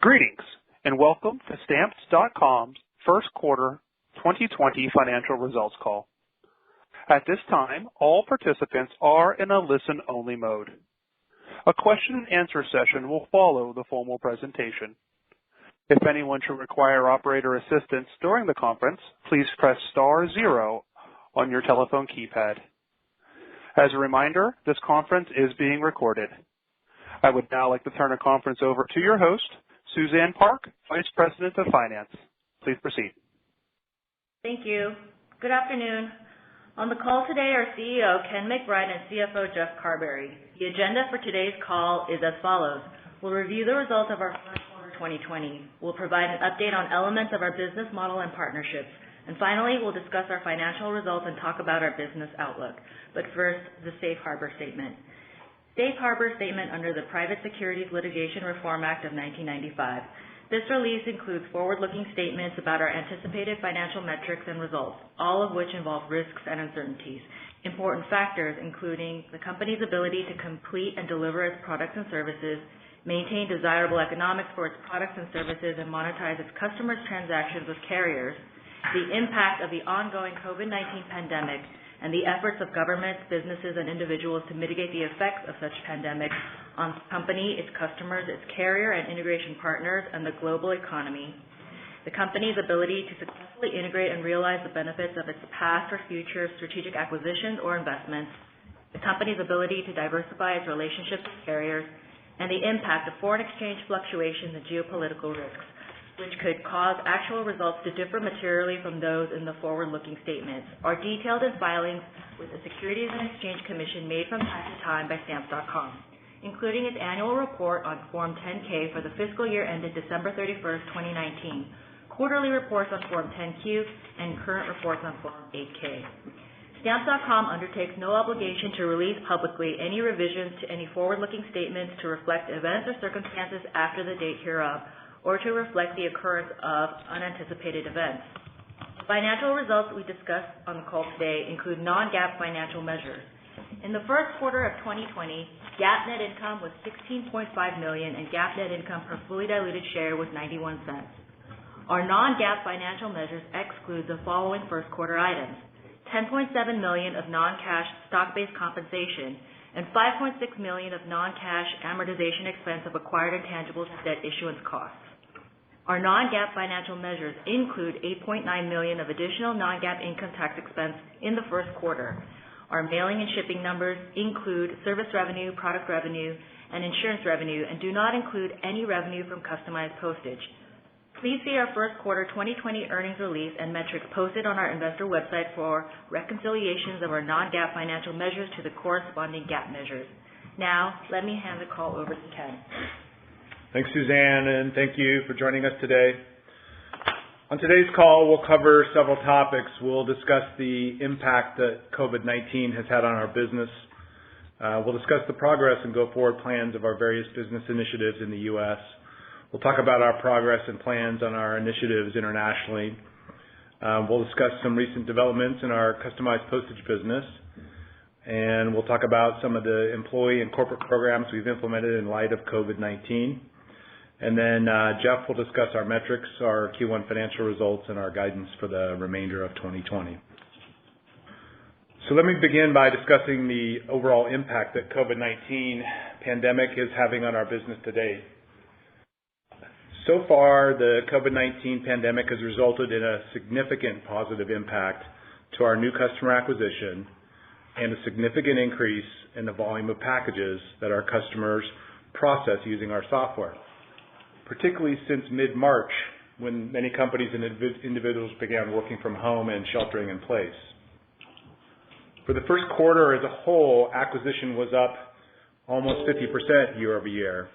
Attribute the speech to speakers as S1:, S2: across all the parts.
S1: Greetings, and welcome to Stamps.com's first quarter 2020 financial results call. At this time, all participants are in a listen-only mode. A question and answer session will follow the formal presentation. If anyone should require operator assistance during the conference, please press star 0 on your telephone keypad. As a reminder, this conference is being recorded. I would now like to turn the conference over to your host, Suzanne Park, Vice President of Finance. Please proceed.
S2: Thank you. Good afternoon. On the call today are CEO Ken McBride and CFO Jeff Carberry. The agenda for today's call is as follows. We'll review the results of our first quarter 2020. We'll provide an update on elements of our business model and partnerships. And finally, we'll discuss our financial results and talk about our business outlook. But first, the Safe Harbor Statement. Safe Harbor Statement under the Private Securities Litigation Reform Act of 1995. This release includes forward-looking statements about our anticipated financial metrics and results, all of which involve risks and uncertainties. Important factors including the company's ability to complete and deliver its products and services, maintain desirable economics for its products and services, and monetize its customers' transactions with carriers, the impact of the ongoing COVID-19 pandemic, and the efforts of governments, businesses, and individuals to mitigate the effects of such pandemic on the company, its customers, its carrier and integration partners, and the global economy. The company's ability to successfully integrate and realize the benefits of its past or future strategic acquisitions or investments, the company's ability to diversify its relationships with carriers, and the impact of foreign exchange fluctuations and geopolitical risks, which could cause actual results to differ materially from those in the forward-looking statements, are detailed in filings with the Securities and Exchange Commission made from time to time by Stamps.com, including its annual report on Form 10-K for the fiscal year ended December 31st, 2019, quarterly reports on Form 10-Q, and current reports on Form 8-K. Stamps.com undertakes no obligation to release publicly any revisions to any forward-looking statements to reflect events or circumstances after the date hereof, or to reflect the occurrence of unanticipated events. The financial results we discuss on the call today include non-GAAP financial measures. In the first quarter of 2020, GAAP net income was $16.5 million and GAAP net income per fully diluted share was 91 cents. Our non-GAAP financial measures exclude the following first quarter items: $10.7 million of non-cash stock-based compensation and $5.6 million of non-cash amortization expense of acquired intangibles and debt issuance costs. Our non-GAAP financial measures include $8.9 million of additional non-GAAP income tax expense in the first quarter. Our mailing and shipping numbers include service revenue, product revenue, and insurance revenue, and do not include any revenue from customized postage. Please see our first quarter 2020 earnings release and metrics posted on our investor website for reconciliations of our non-GAAP financial measures to the corresponding GAAP measures. Now, let me hand the call over to Ken.
S3: Thanks, Suzanne, and thank you for joining us today. On today's call, we'll cover several topics. We'll discuss the impact that COVID-19 has had on our business. We'll discuss the progress and go-forward plans of our various business initiatives in the U.S. We'll talk about our progress and plans on our initiatives internationally. We'll discuss some recent developments in our customized postage business. And we'll talk about some of the employee and corporate programs we've implemented in light of COVID-19. And then Jeff will discuss our metrics, our Q1 financial results, and our guidance for the remainder of 2020. So let me begin by discussing the overall impact that COVID-19 pandemic is having on our business today. So far, the COVID-19 pandemic has resulted in a significant positive impact to our new customer acquisition and a significant increase in the volume of packages that our customers process using our software, particularly since mid-March, when many companies and individuals began working from home and sheltering in place. For the first quarter as a whole, acquisition was up almost 50% year over year,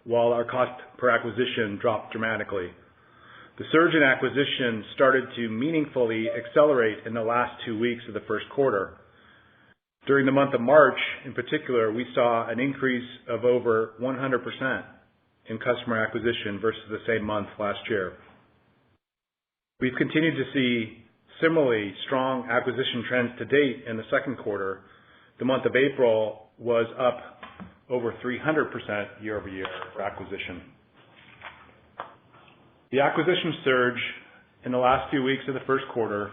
S3: while our cost per acquisition dropped dramatically. The surge in acquisition started to meaningfully accelerate in the last 2 weeks of the first quarter. During the month of March, in particular, we saw an increase of over 100% in customer acquisition versus the same month last year. We've continued to see similarly strong acquisition trends to date in the second quarter. The month of April was up over 300% year over year for acquisition. The acquisition surge in the last few weeks of the first quarter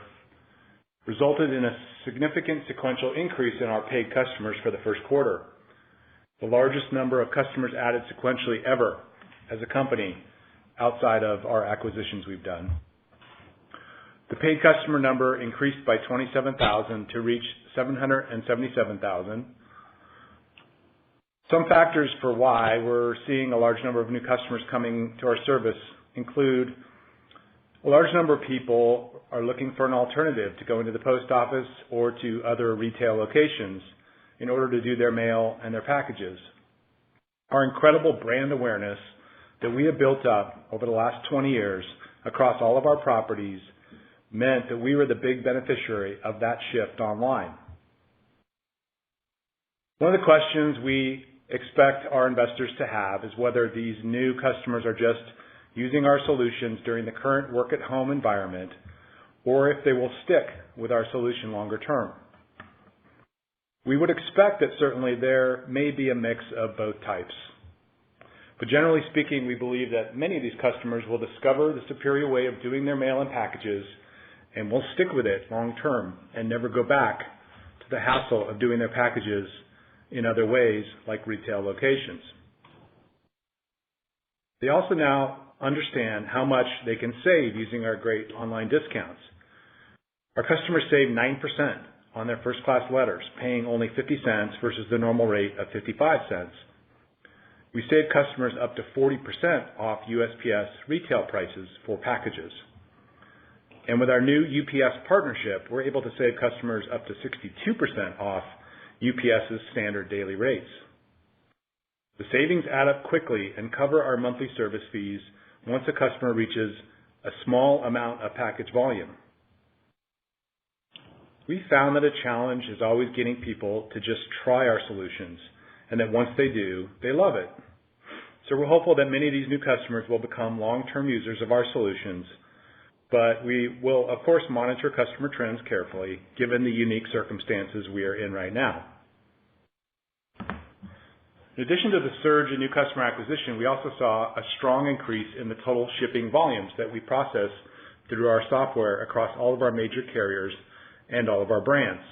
S3: resulted in a significant sequential increase in our paid customers for the first quarter, the largest number of customers added sequentially ever as a company outside of our acquisitions we've done. The paid customer number increased by 27,000 to reach 777,000. Some factors for why we're seeing a large number of new customers coming to our service include a large number of people are looking for an alternative to going to the post office or to other retail locations in order to do their mail and their packages. Our incredible brand awareness that we have built up over the last 20 years across all of our properties meant that we were the big beneficiary of that shift online. One of the questions we expect our investors to have is whether these new customers are just using our solutions during the current work-at-home environment, or if they will stick with our solution longer term. We would expect that certainly there may be a mix of both types. But generally speaking, we believe that many of these customers will discover the superior way of doing their mail and packages and will stick with it long term and never go back to the hassle of doing their packages in other ways like retail locations. They also now understand how much they can save using our great online discounts. Our customers save 9% on their first-class letters, paying only 50 cents versus the normal rate of 55 cents. We save customers up to 40% off USPS retail prices for packages. And with our new UPS partnership, we're able to save customers up to 62% off UPS's standard daily rates. The savings add up quickly and cover our monthly service fees once a customer reaches a small amount of package volume. We found that a challenge is always getting people to just try our solutions, and that once they do, they love it. So we're hopeful that many of these new customers will become long-term users of our solutions, but we will, of course, monitor customer trends carefully, given the unique circumstances we are in right now. In addition to the surge in new customer acquisition, we also saw a strong increase in the total shipping volumes that we process through our software across all of our major carriers and all of our brands.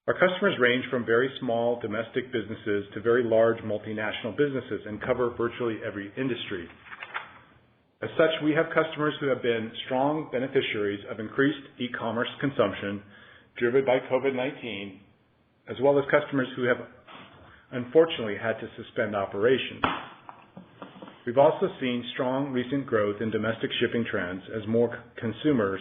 S3: Our customers range from very small domestic businesses to very large multinational businesses and cover virtually every industry. As such, we have customers who have been strong beneficiaries of increased e-commerce consumption driven by COVID-19, as well as customers who have unfortunately had to suspend operations. We've also seen strong recent growth in domestic shipping trends as more consumers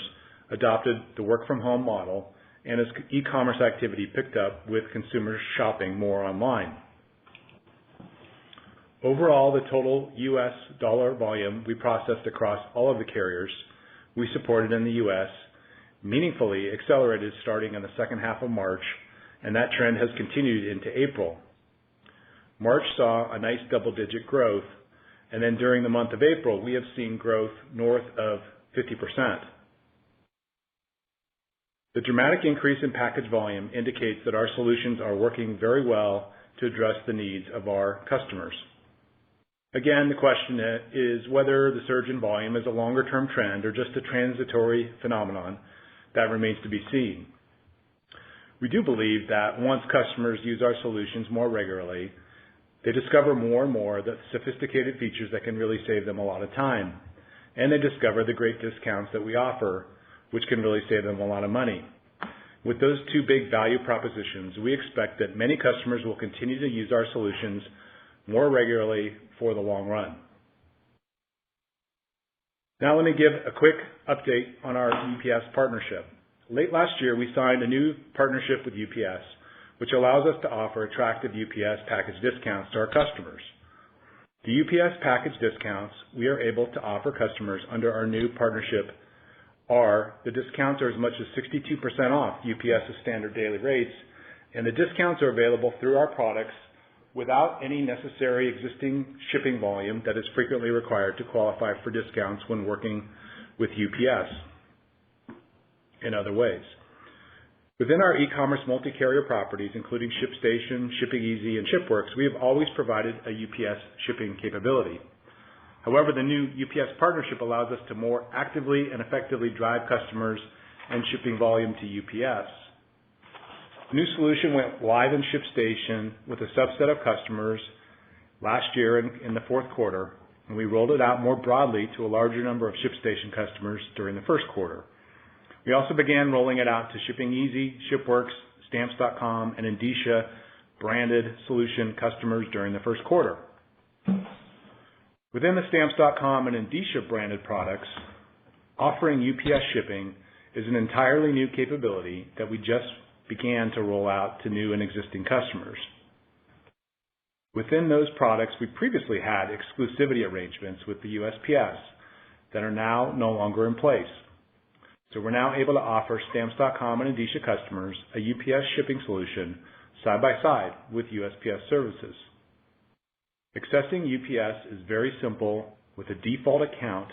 S3: adopted the work-from-home model and as e-commerce activity picked up with consumers shopping more online. Overall, the total U.S. dollar volume we processed across all of the carriers we supported in the U.S. meaningfully accelerated starting in the second half of March, and that trend has continued into April. March saw a nice double-digit growth, and then during the month of April, we have seen growth north of 50%. The dramatic increase in package volume indicates that our solutions are working very well to address the needs of our customers. Again, the question is whether the surge in volume is a longer-term trend or just a transitory phenomenon that remains to be seen. We do believe that once customers use our solutions more regularly, they discover more and more the sophisticated features that can really save them a lot of time, and they discover the great discounts that we offer, which can really save them a lot of money. With those two big value propositions, we expect that many customers will continue to use our solutions more regularly for the long run. Now let me give a quick update on our UPS partnership. Late last year, we signed a new partnership with UPS, which allows us to offer attractive UPS package discounts to our customers. The UPS package discounts we are able to offer customers under our new partnership the discounts are as much as 62% off UPS's standard daily rates, and the discounts are available through our products without any necessary existing shipping volume that is frequently required to qualify for discounts when working with UPS in other ways. Within our e-commerce multi-carrier properties, including ShipStation, Shipping Easy, and ShipWorks, we have always provided a UPS shipping capability. However, the new UPS partnership allows us to more actively and effectively drive customers and shipping volume to UPS. The new solution went live in ShipStation with a subset of customers last year in the fourth quarter, and we rolled it out more broadly to a larger number of ShipStation customers during the first quarter. We also began rolling it out to Shipping Easy, ShipWorks, Stamps.com, and Indicia branded solution customers during the first quarter. Within the Stamps.com and Indicia branded products, offering UPS shipping is an entirely new capability that we just began to roll out to new and existing customers. Within those products, we previously had exclusivity arrangements with the USPS that are now no longer in place. So we're now able to offer Stamps.com and Indicia customers a UPS shipping solution side by side with USPS services. Accessing UPS is very simple with a default account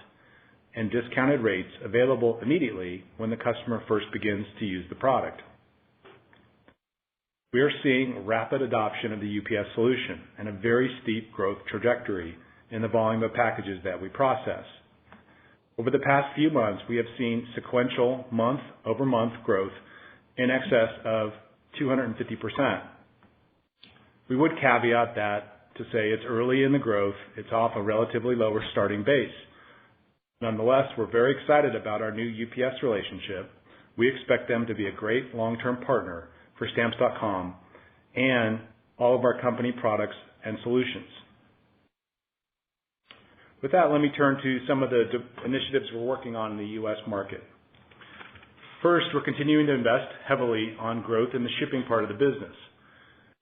S3: and discounted rates available immediately when the customer first begins to use the product. We are seeing rapid adoption of the UPS solution and a very steep growth trajectory in the volume of packages that we process. Over the past few months, we have seen sequential month-over-month growth in excess of 250%. We would caveat that to say it's early in the growth, it's off a relatively lower starting base. Nonetheless, we're very excited about our new UPS relationship. We expect them to be a great long-term partner for Stamps.com and all of our company products and solutions. With that, let me turn to some of the initiatives we're working on in the U.S. market. First, we're continuing to invest heavily on growth in the shipping part of the business.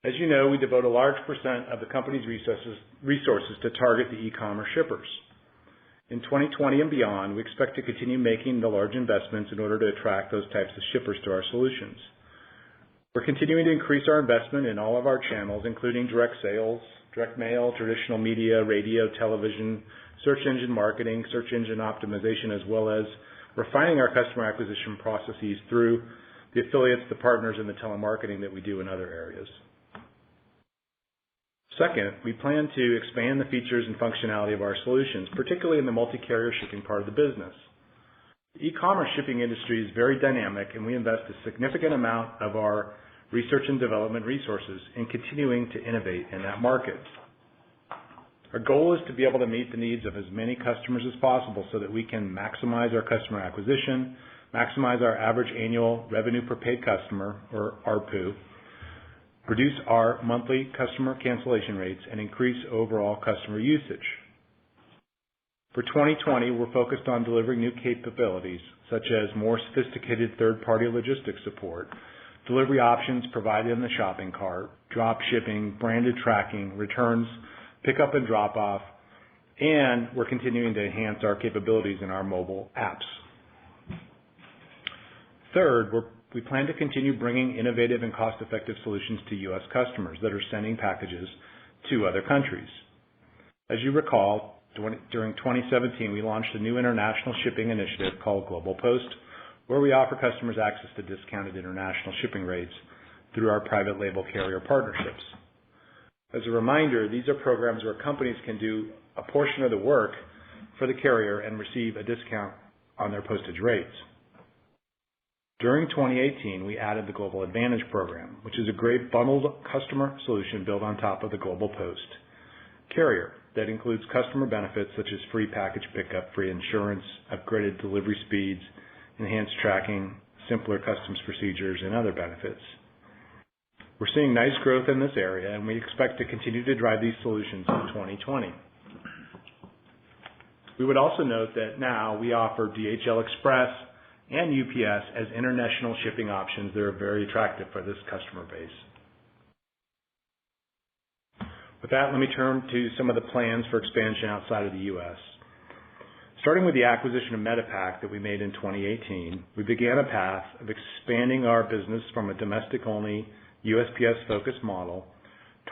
S3: As you know, we devote a large percent of the company's resources to target the e-commerce shippers. In 2020 and beyond, we expect to continue making the large investments in order to attract those types of shippers to our solutions. We're continuing to increase our investment in all of our channels, including direct sales, direct mail, traditional media, radio, television, search engine marketing, search engine optimization, as well as refining our customer acquisition processes through the affiliates, the partners, and the telemarketing that we do in other areas. Second, we plan to expand the features and functionality of our solutions, particularly in the multi-carrier shipping part of the business. The e-commerce shipping industry is very dynamic, and we invest a significant amount of our research and development resources in continuing to innovate in that market. Our goal is to be able to meet the needs of as many customers as possible so that we can maximize our customer acquisition, maximize our average annual revenue per paid customer, or ARPU, reduce our monthly customer cancellation rates, and increase overall customer usage. For 2020, we're focused on delivering new capabilities, such as more sophisticated third-party logistics support, delivery options provided in the shopping cart, drop shipping, branded tracking, returns, pickup and drop-off, and we're continuing to enhance our capabilities in our mobile apps. Third, we plan to continue bringing innovative and cost-effective solutions to U.S. customers that are sending packages to other countries. As you recall, during 2017, we launched a new international shipping initiative called Global Post, where we offer customers access to discounted international shipping rates through our private label carrier partnerships. As a reminder, these are programs where companies can do a portion of the work for the carrier and receive a discount on their postage rates. During 2018, we added the Global Advantage program, which is a great bundled customer solution built on top of the Global Post carrier that includes customer benefits such as free package pickup, free insurance, upgraded delivery speeds, enhanced tracking, simpler customs procedures, and other benefits. We're seeing nice growth in this area, and we expect to continue to drive these solutions in 2020. We would also note that now we offer DHL Express and UPS as international shipping options that are very attractive for this customer base. With that, let me turn to some of the plans for expansion outside of the U.S. Starting with the acquisition of Medipack that we made in 2018, we began a path of expanding our business from a domestic-only USPS-focused model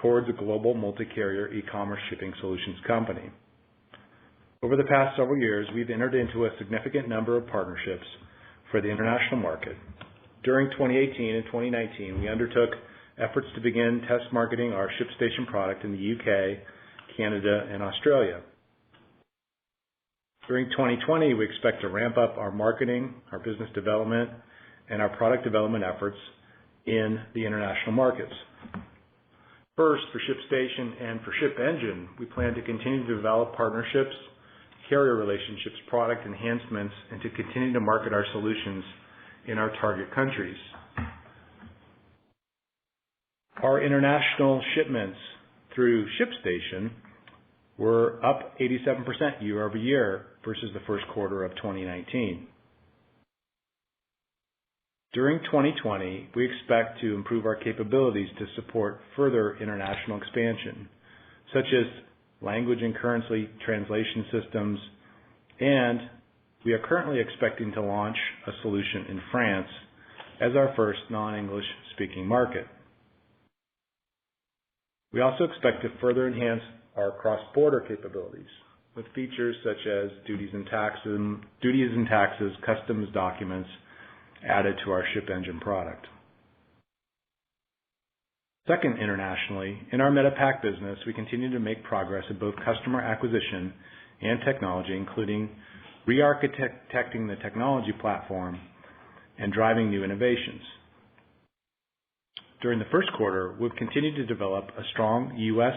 S3: towards a global multi-carrier e-commerce shipping solutions company. Over the past several years, we've entered into a significant number of partnerships for the international market. During 2018 and 2019, we undertook efforts to begin test marketing our ShipStation product in the UK, Canada, and Australia. During 2020, we expect to ramp up our marketing, our business development, and our product development efforts in the international markets. First, for ShipStation and for ShipEngine, we plan to continue to develop partnerships, carrier relationships, product enhancements, and to continue to market our solutions in our target countries. Our international shipments through ShipStation were up 87% year over year versus the first quarter of 2019. During 2020, we expect to improve our capabilities to support further international expansion, such as language and currency translation systems, and we are currently expecting to launch a solution in France as our first non-English speaking market. We also expect to further enhance our cross-border capabilities with features such as duties and taxes, customs documents added to our ShipEngine product. Second, internationally, in our MetaPack business, we continue to make progress in both customer acquisition and technology, including re-architecting the technology platform and driving new innovations. During the first quarter, we've continued to develop a strong U.S.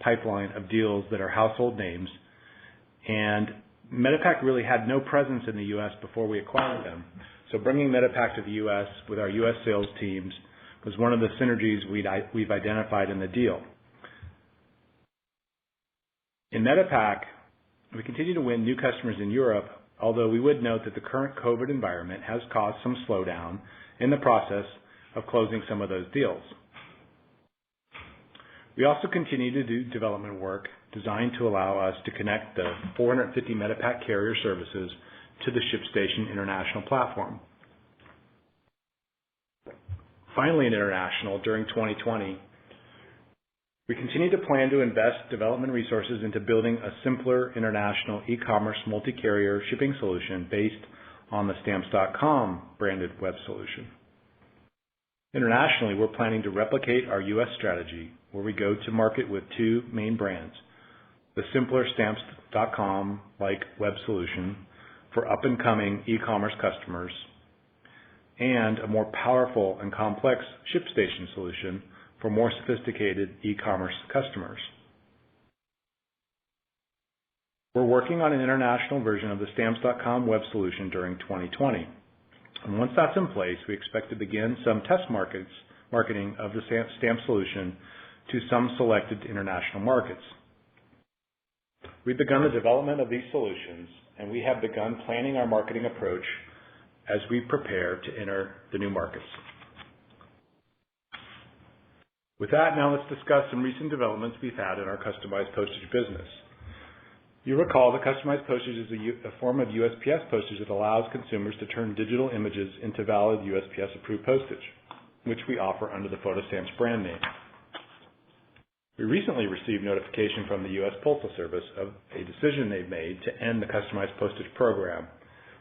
S3: pipeline of deals that are household names, and MetaPack really had no presence in the U.S. before we acquired them. So bringing MetaPack to the U.S. with our U.S. sales teams was one of the synergies we've identified in the deal. In MetaPack, we continue to win new customers in Europe, although we would note that the current COVID environment has caused some slowdown in the process of closing some of those deals. We also continue to do development work designed to allow us to connect the 450 MetaPack carrier services to the ShipStation international platform. Finally, in international, during 2020, we continue to plan to invest development resources into building a simpler international e-commerce multi-carrier shipping solution based on the Stamps.com branded web solution. Internationally, we're planning to replicate our U.S. strategy, where we go to market with two main brands, the simpler Stamps.com-like web solution for up-and-coming e-commerce customers, and a more powerful and complex ShipStation solution for more sophisticated e-commerce customers. We're working on an international version of the Stamps.com web solution during 2020. And once that's in place, we expect to begin some test marketing of the Stamp solution to some selected international markets. We've begun the development of these solutions, and we have begun planning our marketing approach as we prepare to enter the new markets. With that, now let's discuss some recent developments we've had in our customized postage business. You recall that customized postage is a form of USPS postage that allows consumers to turn digital images into valid USPS-approved postage, which we offer under the PhotoStamps brand name. We recently received notification from the U.S. Postal Service of a decision they've made to end the customized postage program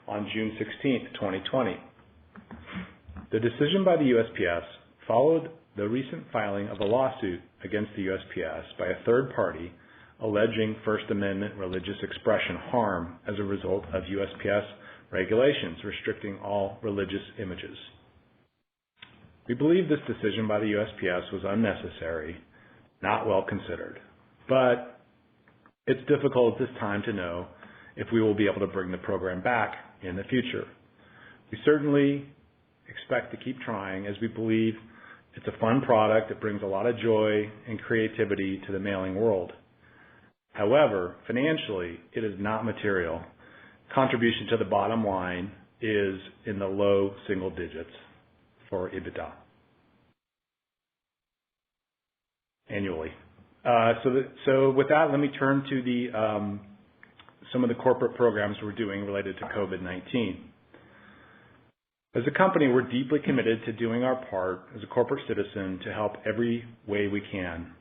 S3: on June 16, 2020. The decision by the USPS followed the recent filing of a lawsuit against the USPS by a third party alleging First Amendment religious expression harm as a result of USPS regulations restricting all religious images. We believe this decision by the USPS was unnecessary, not well considered, but it's difficult at this time to know if we will be able to bring the program back in the future. We certainly expect to keep trying, as we believe it's a fun product that brings a lot of joy and creativity to the mailing world. However, financially, it is not material. Contribution to the bottom line is in the low single digits for EBITDA annually. So with that, let me turn to some of the corporate programs we're doing related to COVID-19. As a company, we're deeply committed to doing our part as a corporate citizen to help every way we can.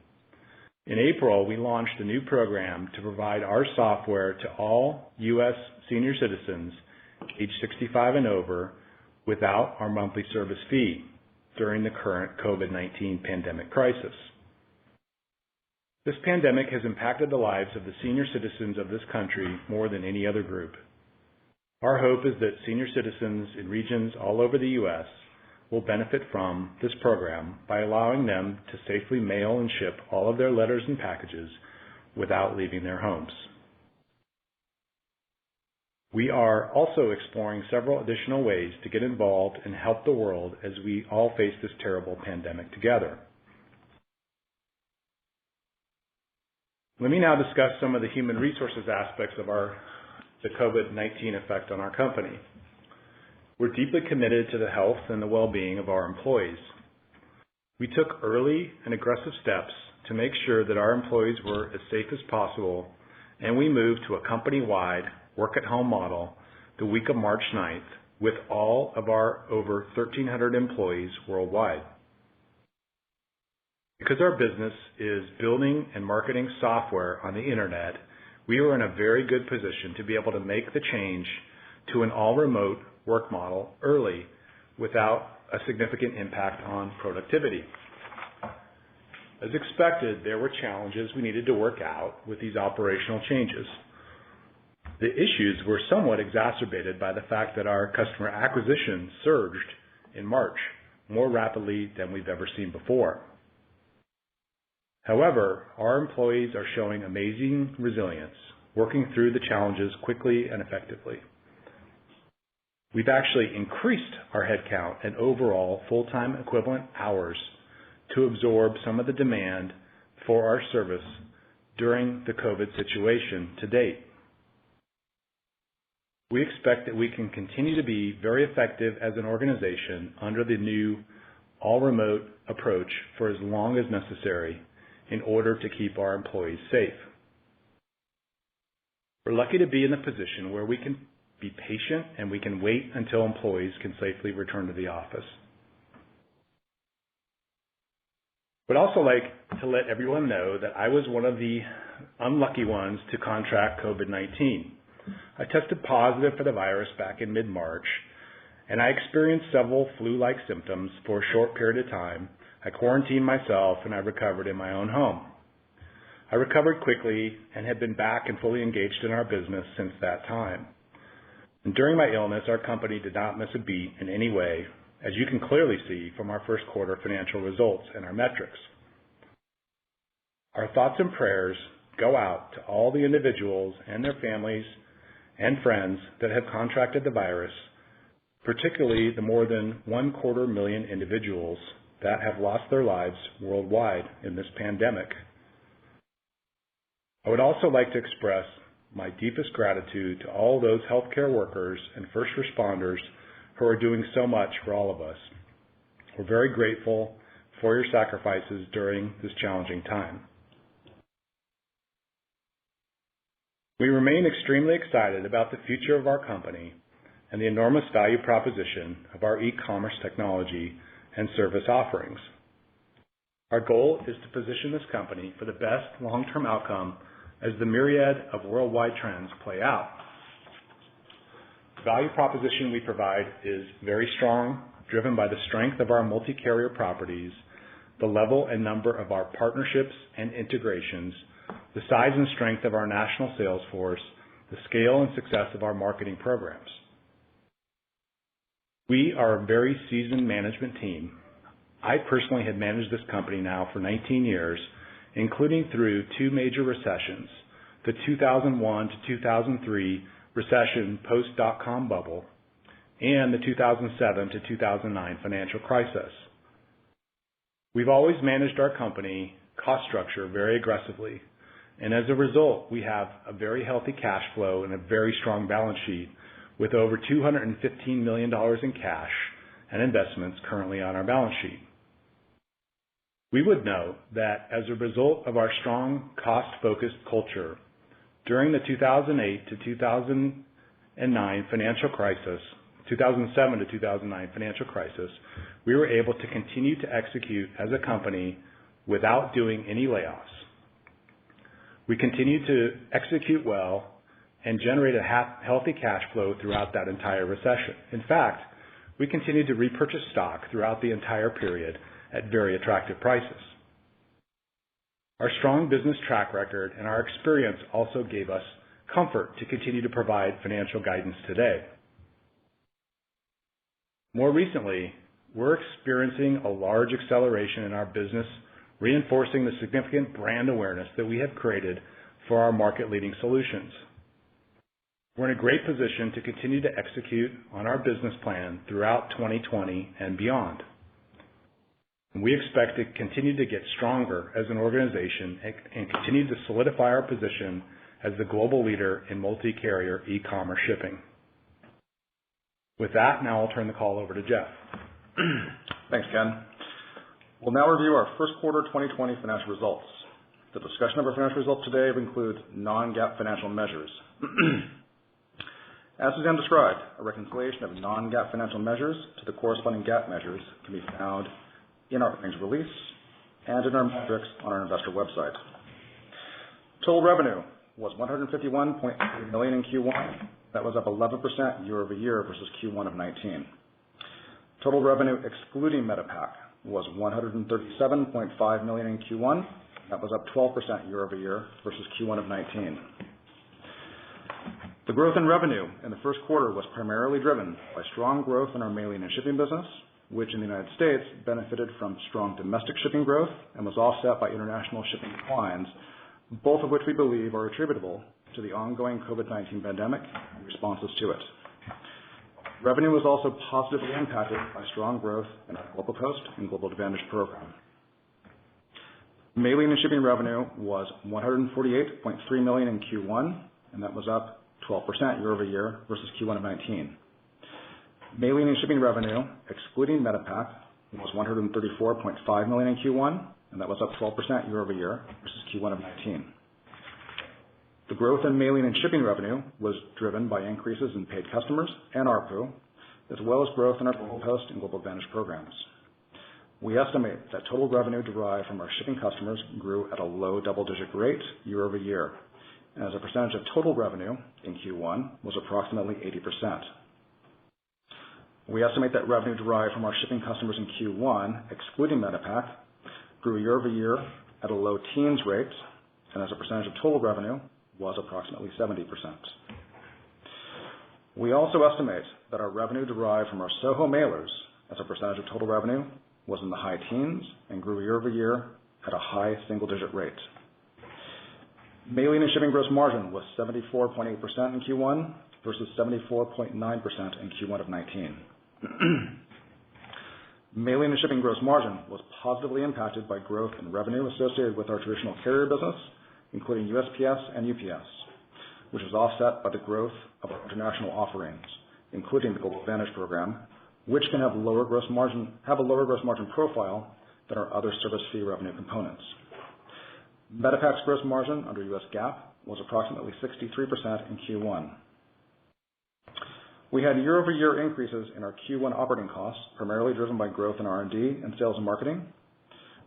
S3: In April, we launched a new program to provide our software to all U.S. senior citizens age 65 and over without our monthly service fee during the current COVID-19 pandemic crisis. This pandemic has impacted the lives of the senior citizens of this country more than any other group. Our hope is that senior citizens in regions all over the U.S. will benefit from this program by allowing them to safely mail and ship all of their letters and packages without leaving their homes. We are also exploring several additional ways to get involved and help the world as we all face this terrible pandemic together. Let me now discuss some of the human resources aspects of the COVID-19 effect on our company. We're deeply committed to the health and the well-being of our employees. We took early and aggressive steps to make sure that our employees were as safe as possible, and we moved to a company-wide work-at-home model the week of March 9th with all of our over 1,300 employees worldwide. Because our business is building and marketing software on the internet, we were in a very good position to be able to make the change to an all-remote work model early without a significant impact on productivity. As expected, there were challenges we needed to work out with these operational changes. The issues were somewhat exacerbated by the fact that our customer acquisition surged in March more rapidly than we've ever seen before. However, our employees are showing amazing resilience, working through the challenges quickly and effectively. We've actually increased our headcount and overall full-time equivalent hours to absorb some of the demand for our service during the COVID situation to date. We expect that we can continue to be very effective as an organization under the new all-remote approach for as long as necessary in order to keep our employees safe. We're lucky to be in a position where we can be patient and we can wait until employees can safely return to the office. Would also like to let everyone know that I was one of the unlucky ones to contract COVID-19. I tested positive for the virus back in mid-March, and I experienced several flu-like symptoms for a short period of time. I quarantined myself and I recovered in my own home. I recovered quickly and have been back and fully engaged in our business since that time. And during my illness, our company did not miss a beat in any way, as you can clearly see from our first quarter financial results and our metrics. Our thoughts and prayers go out to all the individuals and their families and friends that have contracted the virus, particularly the more than 250,000 individuals that have lost their lives worldwide in this pandemic. I would also like to express my deepest gratitude to all those healthcare workers and first responders who are doing so much for all of us. We're very grateful for your sacrifices during this challenging time. We remain extremely excited about the future of our company and the enormous value proposition of our e-commerce technology and service offerings. Our goal is to position this company for the best long-term outcome as the myriad of worldwide trends play out. The value proposition we provide is very strong, driven by the strength of our multi-carrier properties, the level and number of our partnerships and integrations, the size and strength of our national sales force, the scale and success of our marketing programs. We are a very seasoned management team. I personally have managed this company now for 19 years, including through two major recessions, the 2001 to 2003 recession post-dot-com bubble and the 2007 to 2009 financial crisis. We've always managed our company cost structure very aggressively, and as a result, we have a very healthy cash flow and a very strong balance sheet with over $215 million in cash and investments currently on our balance sheet. We would note that as a result of our strong cost-focused culture, during the 2008 to 2009 financial crisis, 2007 to 2009 financial crisis, we were able to continue to execute as a company without doing any layoffs. We continued to execute well and generate a healthy cash flow throughout that entire recession. In fact, we continued to repurchase stock throughout the entire period at very attractive prices. Our strong business track record and our experience also gave us comfort to continue to provide financial guidance today. More recently, we're experiencing a large acceleration in our business, reinforcing the significant brand awareness that we have created for our market-leading solutions. We're in a great position to continue to execute on our business plan throughout 2020 and beyond. We expect to continue to get stronger as an organization and continue to solidify our position as the global leader in multi-carrier e-commerce shipping. With that, now I'll turn the call over to Jeff.
S4: Thanks, Ken. We'll now review our first quarter 2020 financial results. The discussion of our financial results today includes non-GAAP financial measures. As Suzanne described, a reconciliation of non-GAAP financial measures to the corresponding GAAP measures can be found in our earnings release and in our metrics on our investor website. Total revenue was $151.3 million in Q1. That was up 11% year over year versus Q1 of 19. Total revenue excluding MetaPack was $137.5 million in Q1. That was up 12% year over year versus Q1 of 19. The growth in revenue in the first quarter was primarily driven by strong growth in our mailing and shipping business, which in the United States benefited from strong domestic shipping growth and was offset by international shipping declines, both of which we believe are attributable to the ongoing COVID-19 pandemic and responses to it. Revenue was also positively impacted by strong growth in our Global Post and Global Advantage program. Mailing and shipping revenue was $148.3 million in Q1, and that was up 12% year over year versus Q1 of 19. Mailing and shipping revenue, excluding MetaPack, was $134.5 million in Q1, and that was up 12% year over year versus Q1 of 19. The growth in mailing and shipping revenue was driven by increases in paid customers and ARPU, as well as growth in our Global Post and Global Advantage programs. We estimate that total revenue derived from our shipping customers grew at a low double-digit rate year over year, and as a percentage of total revenue in Q1 was approximately 80%. We estimate that revenue derived from our shipping customers in Q1, excluding MetaPack, grew year over year at a low teens rate, and as a percentage of total revenue was approximately 70%. We also estimate that our revenue derived from our SOHO mailers as a percentage of total revenue was in the high teens and grew year over year at a high single-digit rate. Mailing and shipping gross margin was 74.8% in Q1 versus 74.9% in Q1 of 19. Mailing and shipping gross margin was positively impacted by growth in revenue associated with our traditional carrier business, including USPS and UPS, which was offset by the growth of our international offerings, including the Global Advantage program, which can have a lower gross margin profile than our other service fee revenue components. MetaPack's gross margin under US GAAP was approximately 63% in Q1. We had year-over-year increases in our Q1 operating costs, primarily driven by growth in R&D and sales and marketing,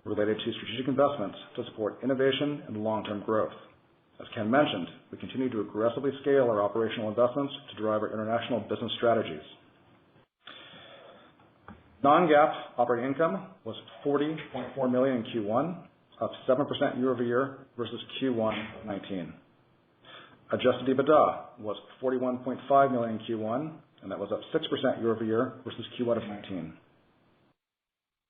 S4: related to strategic investments to support innovation and long-term growth. As Ken mentioned, we continue to aggressively scale our operational investments to drive our international business strategies. Non-GAAP operating income was $40.4 million in Q1, up 7% year over year versus Q1 of 19. Adjusted EBITDA was $41.5 million in Q1, and that was up 6% year over year versus Q1 of 19.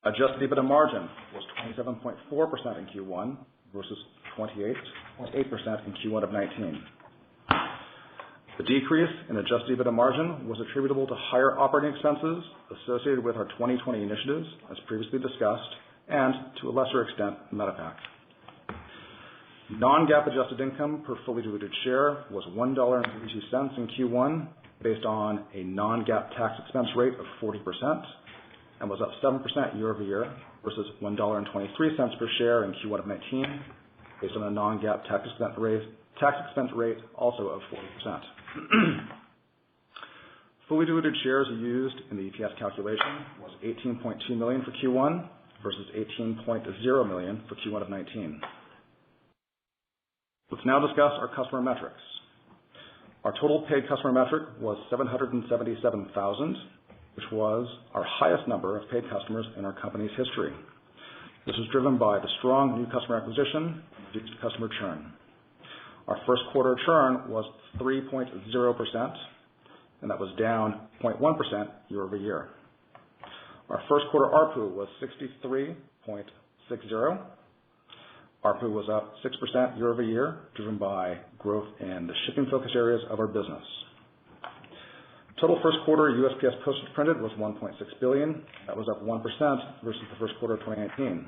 S4: Adjusted EBITDA margin was 27.4% in Q1 versus 28.8% in Q1 of 19. The decrease in adjusted EBITDA margin was attributable to higher operating expenses associated with our 2020 initiatives, as previously discussed, and to a lesser extent, MetaPack. Non-GAAP adjusted income per fully diluted share was $1.32 in Q1, based on a non-GAAP tax expense rate of 40%, and was up 7% year over year versus $1.23 per share in Q1 of 19, based on a non-GAAP tax expense rate also of 40%. Fully diluted shares used in the EPS calculation was 18.2 million for Q1 versus 18.0 million for Q1 of 19. Let's now discuss our customer metrics. Our total paid customer metric was 777,000, which was our highest number of paid customers in our company's history. This was driven by the strong new customer acquisition and reduced customer churn. Our first quarter churn was 3.0%, and that was down 0.1% year over year. Our first quarter ARPU was 63.60. ARPU was up 6% year over year, driven by growth in the shipping focus areas of our business. Total first quarter USPS postage printed was 1.6 billion. That was up 1% versus the first quarter of 2019.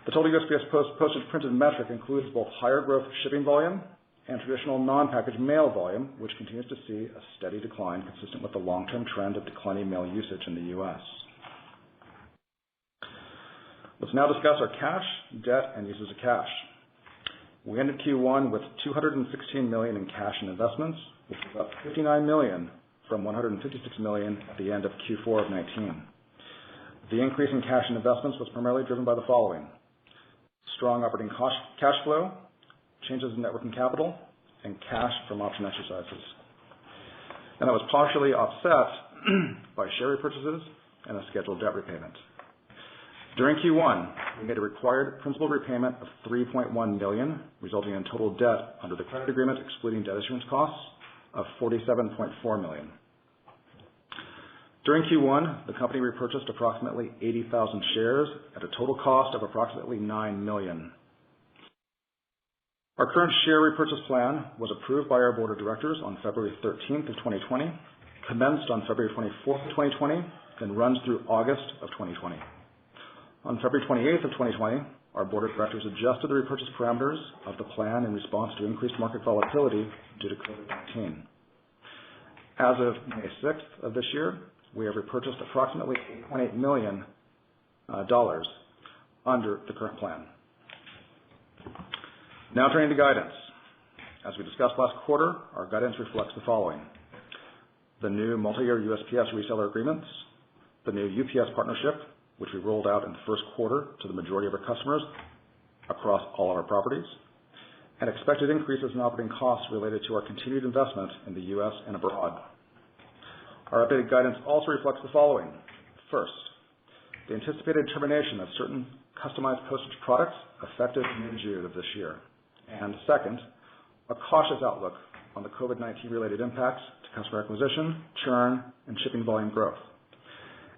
S4: The total USPS postage printed metric includes both higher growth shipping volume and traditional non-packaged mail volume, which continues to see a steady decline consistent with the long-term trend of declining mail usage in the U.S. Let's now discuss our cash, debt, and uses of cash. We ended Q1 with $216 million in cash and investments, which was up $59 million from $156 million at the end of Q4 of 2019. The increase in cash and investments was primarily driven by the following: strong operating cash flow, changes in net working capital, and cash from option exercises. And that was partially offset by share repurchases and a scheduled debt repayment. During Q1, we made a required principal repayment of $3.1 million, resulting in total debt under the credit agreement, excluding debt issuance costs, of $47.4 million. During Q1, the company repurchased approximately 80,000 shares at a total cost of approximately $9 million. Our current share repurchase plan was approved by our board of directors on February 13th of 2020, commenced on February 24th of 2020, and runs through August of 2020. On February 28th of 2020, our board of directors adjusted the repurchase parameters of the plan in response to increased market volatility due to COVID-19. As of May 6th of this year, we have repurchased approximately $8.8 million under the current plan. Now turning to guidance. As we discussed last quarter, our guidance reflects the following: the new multi-year USPS reseller agreements, the new UPS partnership, which we rolled out in the first quarter to the majority of our customers across all of our properties, and expected increases in operating costs related to our continued investment in the U.S. and abroad. Our updated guidance also reflects the following: first, the anticipated termination of certain customized postage products effective mid-June of this year, and second, a cautious outlook on the COVID-19 related impacts to customer acquisition, churn, and shipping volume growth.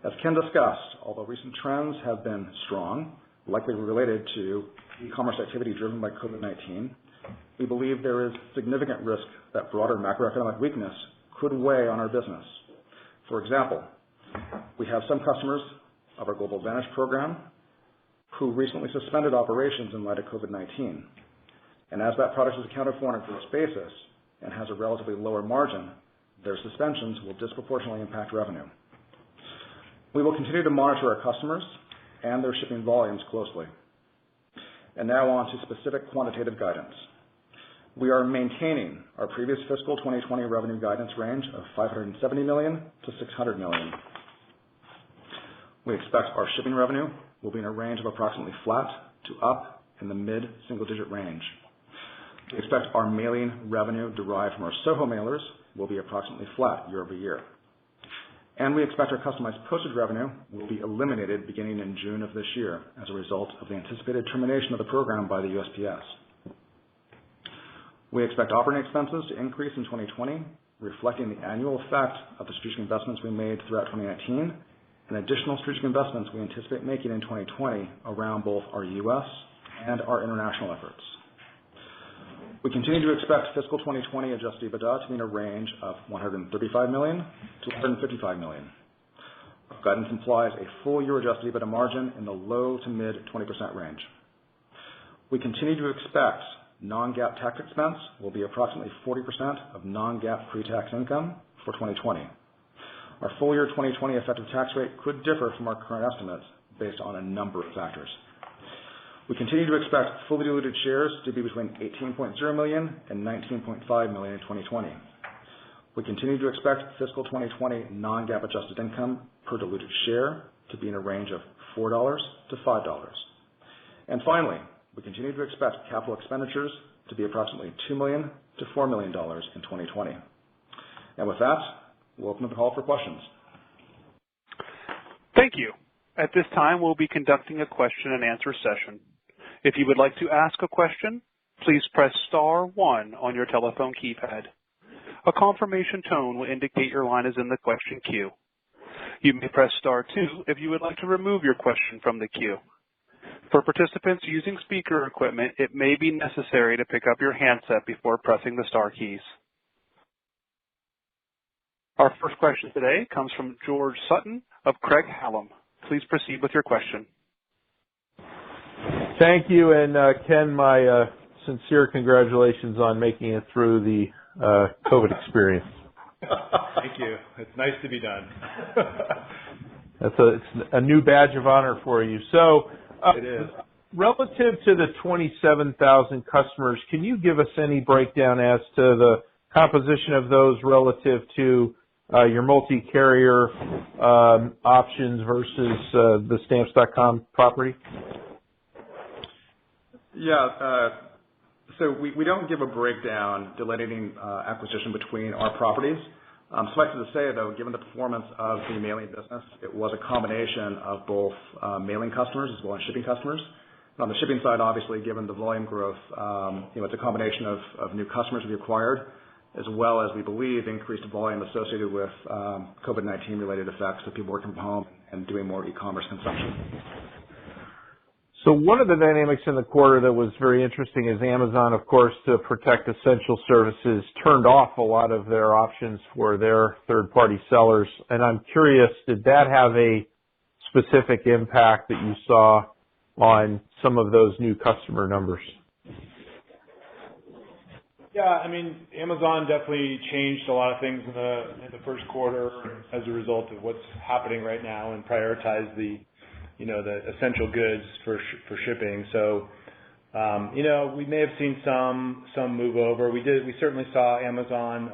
S4: As Ken discussed, although recent trends have been strong, likely related to e-commerce activity driven by COVID-19, we believe there is significant risk that broader macroeconomic weakness could weigh on our business. For example, we have some customers of our Global Advantage program who recently suspended operations in light of COVID-19. And as that product is accounted for on a gross basis and has a relatively lower margin, their suspensions will disproportionately impact revenue. We will continue to monitor our customers and their shipping volumes closely. And now on to specific quantitative guidance. We are maintaining our previous fiscal 2020 revenue guidance range of $570 million to $600 million. We expect our shipping revenue will be in a range of approximately flat to up in the mid-single-digit range. We expect our mailing revenue derived from our SOHO mailers will be approximately flat year over year. And we expect our customized postage revenue will be eliminated beginning in June of this year as a result of the anticipated termination of the program by the USPS. We expect operating expenses to increase in 2020, reflecting the annual effect of the strategic investments we made throughout 2019 and additional strategic investments we anticipate making in 2020 around both our U.S. and our international efforts. We continue to expect fiscal 2020 adjusted EBITDA to be in a range of $135 million to $155 million. Our guidance implies a full-year adjusted EBITDA margin in the low to mid 20% range. We continue to expect non-GAAP tax expense will be approximately 40% of non-GAAP pre-tax income for 2020. Our full-year 2020 effective tax rate could differ from our current estimates based on a number of factors. We continue to expect fully diluted shares to be between 18.0 million and 19.5 million in 2020. We continue to expect fiscal 2020 non-GAAP adjusted income per diluted share to be in a range of $4 to $5. And finally, we continue to expect capital expenditures to be approximately $2 million to $4 million in 2020. And with that, we'll open up the call for questions.
S1: Thank you. At this time, we'll be conducting a question and answer session. If you would like to ask a question, please press star 1 on your telephone keypad. A confirmation tone will indicate your line is in the question queue. You may press star 2 if you would like to remove your question from the queue. For participants using speaker equipment, it may be necessary to pick up your handset before pressing the star keys. Our first question today comes from George Sutton of Craig-Hallum. Please proceed with your question.
S5: Thank you, and Ken, my sincere congratulations on making it through the COVID experience.
S3: Thank you. It's nice to be done.
S5: It's a new badge of honor for you. So,
S3: it is.
S5: Relative to the 27,000 customers, can you give us any breakdown as to the composition of those relative to your multi-carrier options versus the Stamps.com property?
S4: Yeah. So we don't give a breakdown delineating acquisition between our properties. Suffice it to say, though, given the performance of the mailing business, it was a combination of both mailing customers as well as shipping customers. And on the shipping side, obviously, given the volume growth, it's a combination of new customers we acquired, as well as we believe increased volume associated with COVID-19 related effects of people working from home and doing more e-commerce consumption.
S5: So one of the dynamics in the quarter that was very interesting is Amazon, of course, to protect essential services, turned off a lot of their options for their third-party sellers. And I'm curious, did that have a specific impact that you saw on some of those new customer numbers?
S3: Yeah, I mean, Amazon definitely changed a lot of things in the first quarter as a result of what's happening right now and prioritized the essential goods for shipping. So, we may have seen some move over. We certainly saw Amazon.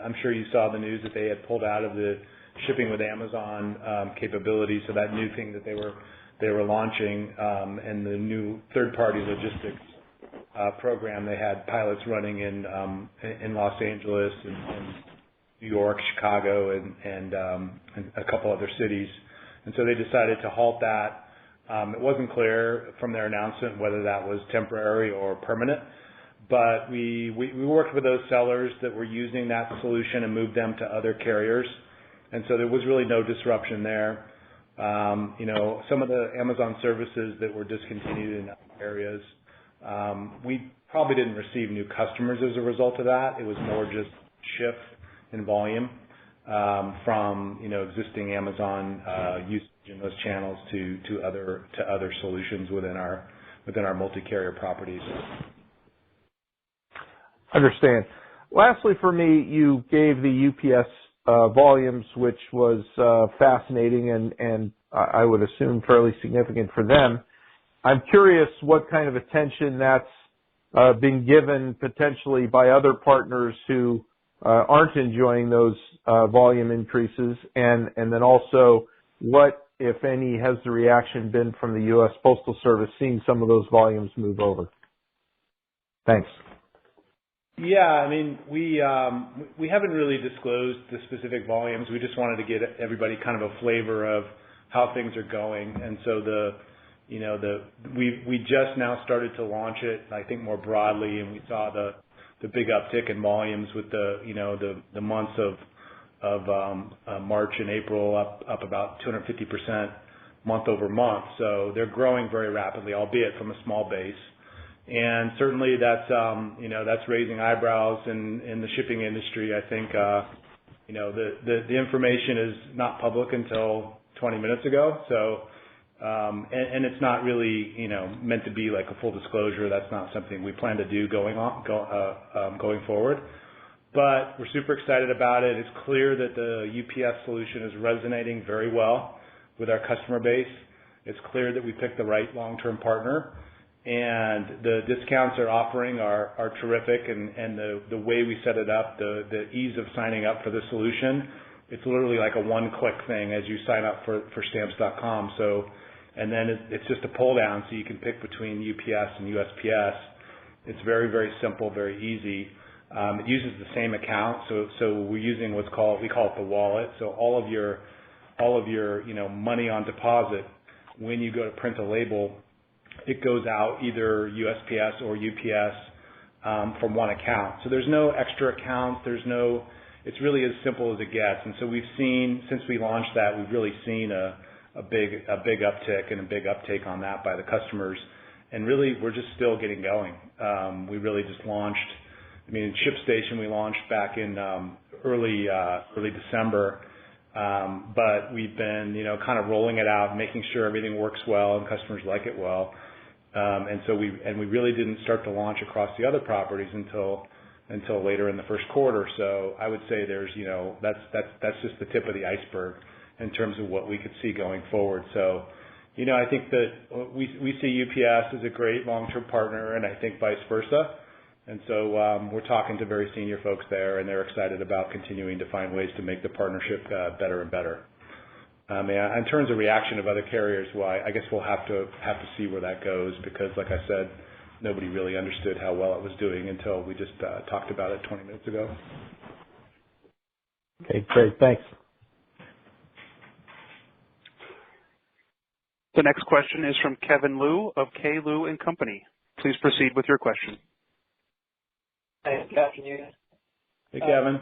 S3: I'm sure you saw the news that they had pulled out of the shipping with Amazon capability. So that new thing that they were launching and the new third-party logistics program, they had pilots running in Los Angeles and New York, Chicago, and a couple other cities. And so they decided to halt that. It wasn't clear from their announcement whether that was temporary or permanent, but we worked with those sellers that were using that solution and moved them to other carriers. And so there was really no disruption there. Some of the Amazon services that were discontinued in other areas, we probably didn't receive new customers as a result of that. It was more just shift in volume from existing Amazon usage in those channels to other solutions within our multi-carrier properties.
S5: Understand. Lastly, for me, you gave the UPS volumes, which was fascinating and I would assume fairly significant for them. I'm curious what kind of attention that's been given potentially by other partners who aren't enjoying those volume increases, and then also what, if any, has the reaction been from the U.S. Postal Service seeing some of those volumes move over? Thanks.
S3: Yeah, I mean, we haven't really disclosed the specific volumes. We just wanted to get everybody kind of a flavor of how things are going, and so we just now started to launch it, I think, more broadly, and we saw the big uptick in volumes with the months of March and April up about 250% month over month. So they're growing very rapidly, albeit from a small base. And certainly that's raising eyebrows in the shipping industry. I think the information is not public until 20 minutes ago. So and it's not really meant to be like a full disclosure. That's not something we plan to do going forward. But we're super excited about it. It's clear that the UPS solution is resonating very well with our customer base. It's clear that we picked the right long-term partner, and the discounts they're offering are terrific. And the way we set it up, the ease of signing up for the solution, it's literally like a one-click thing as you sign up for Stamps.com. So, and then it's just a pull down, so you can pick between UPS and USPS. It's very, very simple, very easy. It uses the same account, so we're using we call it the wallet. So all of your money on deposit, when you go to print a label, it goes out either USPS or UPS from one account. So there's no extra accounts. It's really as simple as it gets. And so we've seen, since we launched that, we've really seen a big uptick and a big uptake on that by the customers. And really, we're just still getting going. We really just launched. In ShipStation, we launched back in early December, but we've been, kind of rolling it out, making sure everything works well and customers like it well. And we really didn't start to launch across the other properties until later in the first quarter. So I would say there's, that's just the tip of the iceberg in terms of what we could see going forward. So, I think that we see UPS as a great long-term partner, and I think vice versa. And so we're talking to very senior folks there, and they're excited about continuing to find ways to make the partnership better and better. In terms of reaction of other carriers, well, I guess we'll have to see where that goes, because, like I said, nobody really understood how well it was doing until we just talked about it 20 minutes ago.
S5: Okay, great. Thanks.
S1: The next question is from Kevin Liu of K. Liu & Company. Please proceed with your question.
S6: Hi, good afternoon.
S3: Hey, Kevin.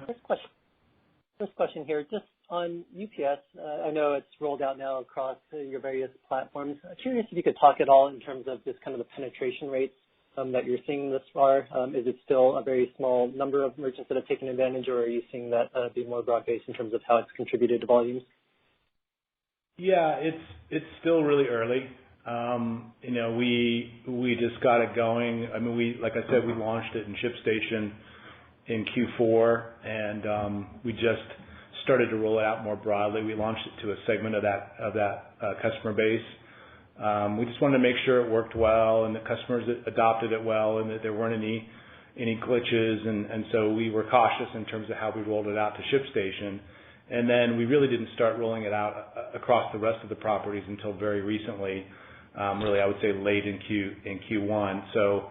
S6: First question here, just on UPS. I know it's rolled out now across your various platforms. I'm curious if you could talk at all in terms of just kind of the penetration rates that you're seeing thus far. Is it still a very small number of merchants that have taken advantage, or are you seeing that be more broad-based in terms of how it's contributed to volumes?
S3: Yeah, it's still really early. We just got it going. Like I said, we launched it in ShipStation in Q4, and we just started to roll it out more broadly. We launched it to a segment of that customer base. We just wanted to make sure it worked well and the customers adopted it well, and that there weren't any glitches. And so we were cautious in terms of how we rolled it out to ShipStation. And then we really didn't start rolling it out across the rest of the properties until very recently. Really, I would say late in Q1. So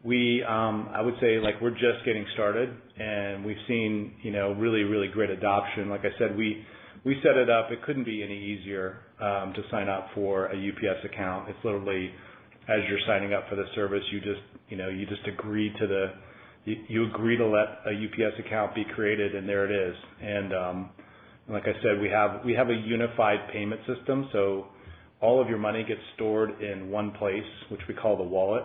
S3: I would say, like, we're just getting started, and we've seen, really, really great adoption. Like I said, we set it up. It couldn't be any easier to sign up for a UPS account. It's literally, as you're signing up for the service, you just agree to let a UPS account be created, and there it is. And like I said, we have a unified payment system, so all of your money gets stored in one place, which we call the wallet.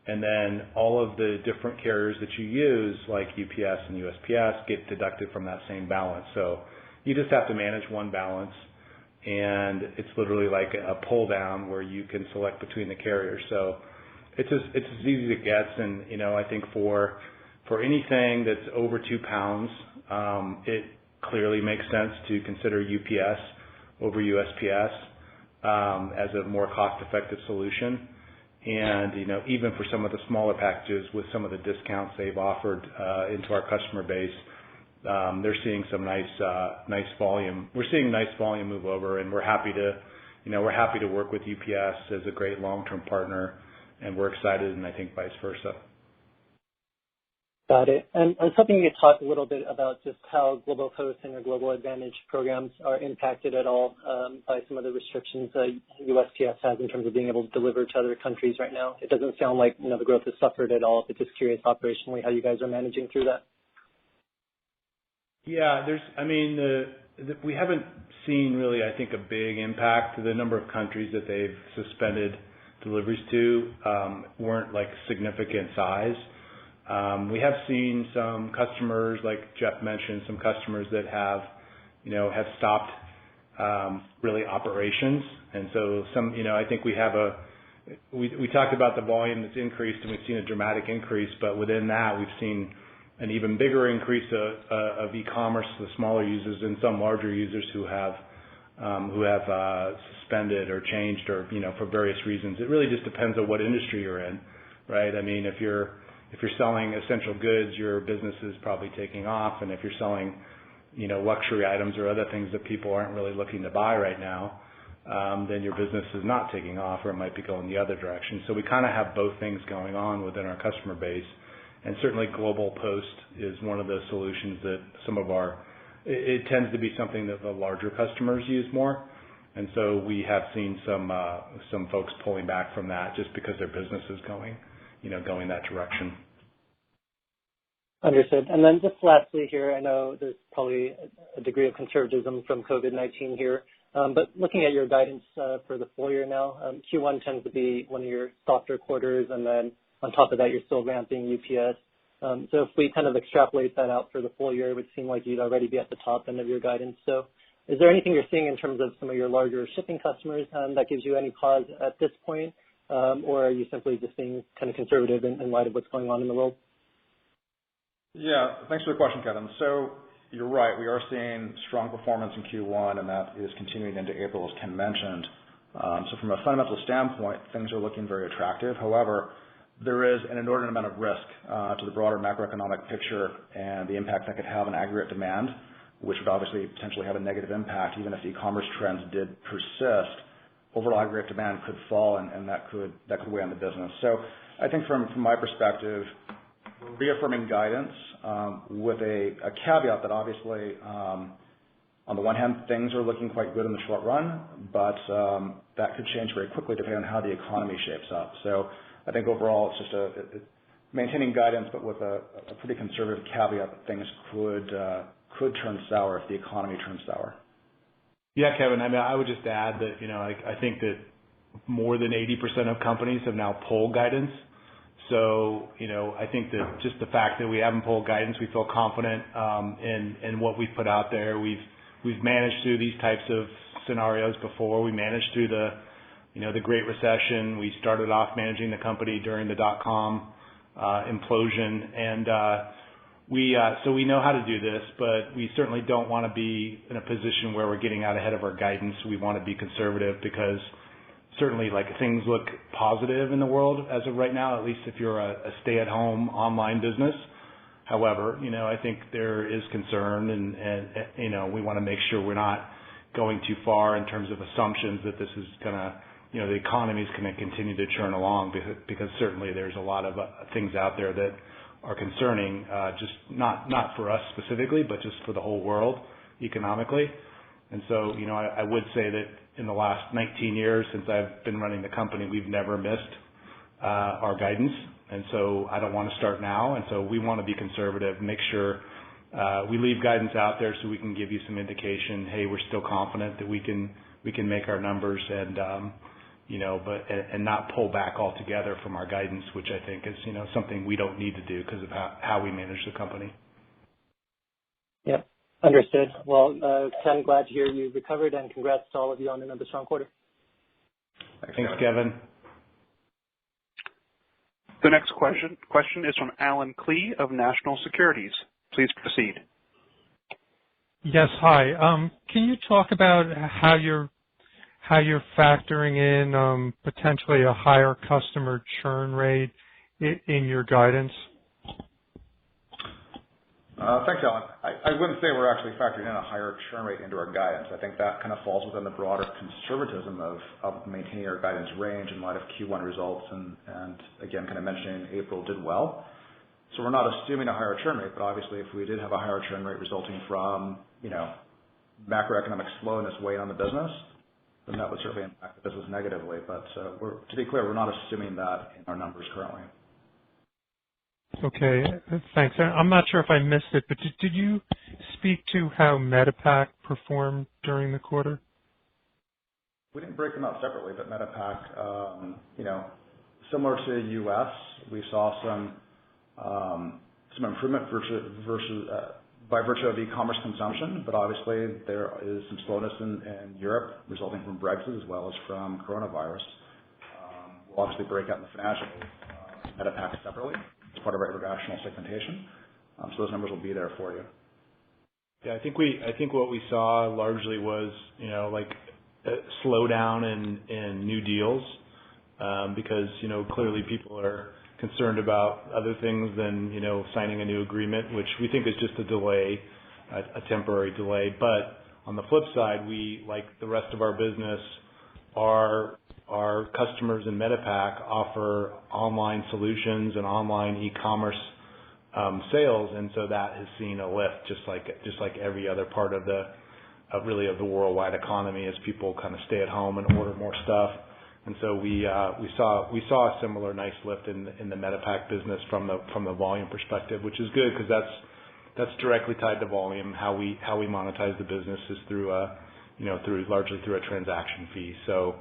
S3: And then all of the different carriers that you use, like UPS and USPS, get deducted from that same balance. So you just have to manage one balance, and it's literally like a pull down where you can select between the carriers. So it's as easy as it gets. And I think for anything that's over 2 pounds, it clearly makes sense to consider UPS over USPS as a more cost-effective solution. And, even for some of the smaller packages with some of the discounts they've offered into our customer base, they're seeing some nice volume. We're seeing nice volume move over, and we're happy to work with UPS as a great long-term partner, and we're excited, and I think vice versa.
S6: Got it. And I was hoping you could talk a little bit about just how Global Post and your Global Advantage programs are impacted at all by some of the restrictions USPS has in terms of being able to deliver to other countries right now. It doesn't sound like the growth has suffered at all, but just curious operationally how you guys are managing through that.
S3: Yeah, we haven't seen really, I think, a big impact. The number of countries that they've suspended deliveries to weren't like significant size. We have seen some customers, like Jeff mentioned, some customers that have stopped really operations. And so I think we talked about the volume that's increased, and we've seen a dramatic increase, but within that we've seen an even bigger increase of e-commerce to the smaller users and some larger users who have suspended or changed or for various reasons. It really just depends on what industry you're in, right? If you're selling essential goods, your business is probably taking off, and if you're selling, luxury items or other things that people aren't really looking to buy right now, then your business is not taking off, or it might be going the other direction. So we kind of have both things going on within our customer base, and certainly Global Post is one of those solutions that it tends to be something that the larger customers use more. And so we have seen some folks pulling back from that just because their business is going that direction.
S6: Understood. And then just lastly here, I know there's probably a degree of conservatism from COVID-19 here, but looking at your guidance for the full year now, Q1 tends to be one of your softer quarters, and then on top of that, you're still ramping UPS. So if we kind of extrapolate that out for the full year, it would seem like you'd already be at the top end of your guidance. So is there anything you're seeing in terms of some of your larger shipping customers that gives you any pause at this point, or are you simply just being kind of conservative in light of what's going on in the world?
S4: Yeah, thanks for the question, Kevin. So you're right. We are seeing strong performance in Q1, and that is continuing into April, as Ken mentioned. So from a fundamental standpoint, things are looking very attractive. However, there is an inordinate amount of risk to the broader macroeconomic picture and the impact that could have on aggregate demand, which would obviously potentially have a negative impact even if e-commerce trends did persist. Overall aggregate demand could fall, and that could weigh on the business. So I think from my perspective, reaffirming guidance with a caveat that obviously, on the one hand, things are looking quite good in the short run, but that could change very quickly depending on how the economy shapes up. So I think overall it's just maintaining guidance, but with a pretty conservative caveat that things could turn sour if the economy turns sour.
S3: Yeah, Kevin, I mean, I would just add that, I think that more than 80% of companies have now pulled guidance. So, I think that just the fact that we haven't pulled guidance, we feel confident in what we've put out there. We've managed through these types of scenarios before. We managed through the Great Recession. We started off managing the company during the dot-com implosion, and so we know how to do this, but we certainly don't want to be in a position where we're getting out ahead of our guidance. We want to be conservative because certainly, things look positive in the world as of right now, at least if you're a stay-at-home online business. However, I think there is concern, and we want to make sure we're not going too far in terms of assumptions that this is going to, the economy is going to continue to churn along, because certainly there's a lot of things out there that are concerning, just not for us specifically, but just for the whole world economically. And so, I would say that in the last 19 years since I've been running the company, we've never missed our guidance. And so I don't want to start now. And so we want to be conservative, make sure we leave guidance out there so we can give you some indication, hey, we're still confident that we can make our numbers and, and not pull back altogether from our guidance, which I think is, something we don't need to do because of how we manage the company.
S6: Yep. Understood. Well, Ken, glad to hear you recovered, and congrats to all of you on another strong quarter.
S3: Thanks, Kevin.
S1: The next question is from Alan Klee of National Securities. Please proceed.
S7: Yes, hi. Can you talk about how you're factoring in potentially a higher customer churn rate in your guidance?
S4: Thanks, Alan. I wouldn't say we're actually factoring in a higher churn rate into our guidance. I think that kind of falls within the broader conservatism of maintaining our guidance range in light of Q1 results, and again, kind of mentioning April did well. So we're not assuming a higher churn rate, but obviously if we did have a higher churn rate resulting from, macroeconomic slowness weighing on the business, then that would certainly impact the business negatively. But to be clear, we're not assuming that in our numbers currently.
S7: Okay, thanks. I'm not sure if I missed it, but did you speak to how Metapack performed during the quarter?
S4: We didn't break them out separately, but Metapack, similar to U.S., we saw some improvement by virtue of e-commerce consumption, but obviously there is some slowness in Europe resulting from Brexit as well as from coronavirus. We'll obviously break out in the financials Metapack separately. It's part of our international segmentation, so those numbers will be there for you.
S3: Yeah, I think what we saw largely was a slowdown in new deals because clearly people are concerned about other things than signing a new agreement, which we think is just a delay, a temporary delay. But on the flip side, we, like the rest of our business, our customers in Metapack offer online solutions and online e-commerce sales, and so that has seen a lift, just like every other part of the really of the worldwide economy as people kind of stay at home and order more stuff. And so we saw a similar nice lift in the Medipack business from the volume perspective, which is good because that's directly tied to volume. How we monetize the business is largely through a transaction fee. So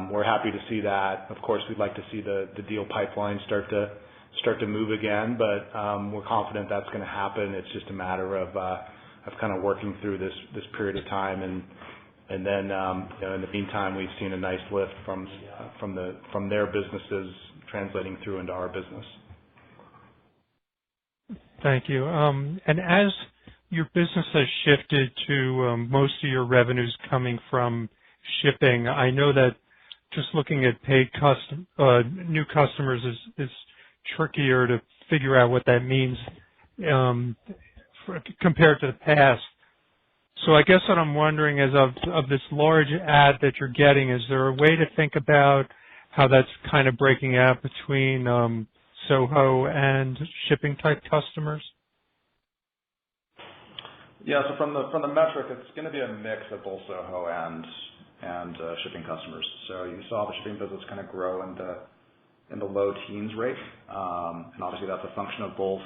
S3: we're happy to see that. Of course, we'd like to see the deal pipeline start to move again, but we're confident that's going to happen. It's just a matter of kind of working through this period of time, and then in the meantime, we've seen a nice lift from their businesses translating through into our business.
S7: Thank you. And as your business has shifted to most of your revenues coming from shipping, I know that just looking at paid new customers is trickier to figure out what that means compared to the past. So I guess what I'm wondering is of this large ad that you're getting, is there a way to think about how that's kind of breaking out between SOHO and shipping type customers?
S4: Yeah, so from the metric, it's going to be a mix of both SOHO and shipping customers. So you saw the shipping business kind of grow in the low teens rate, and obviously that's a function of both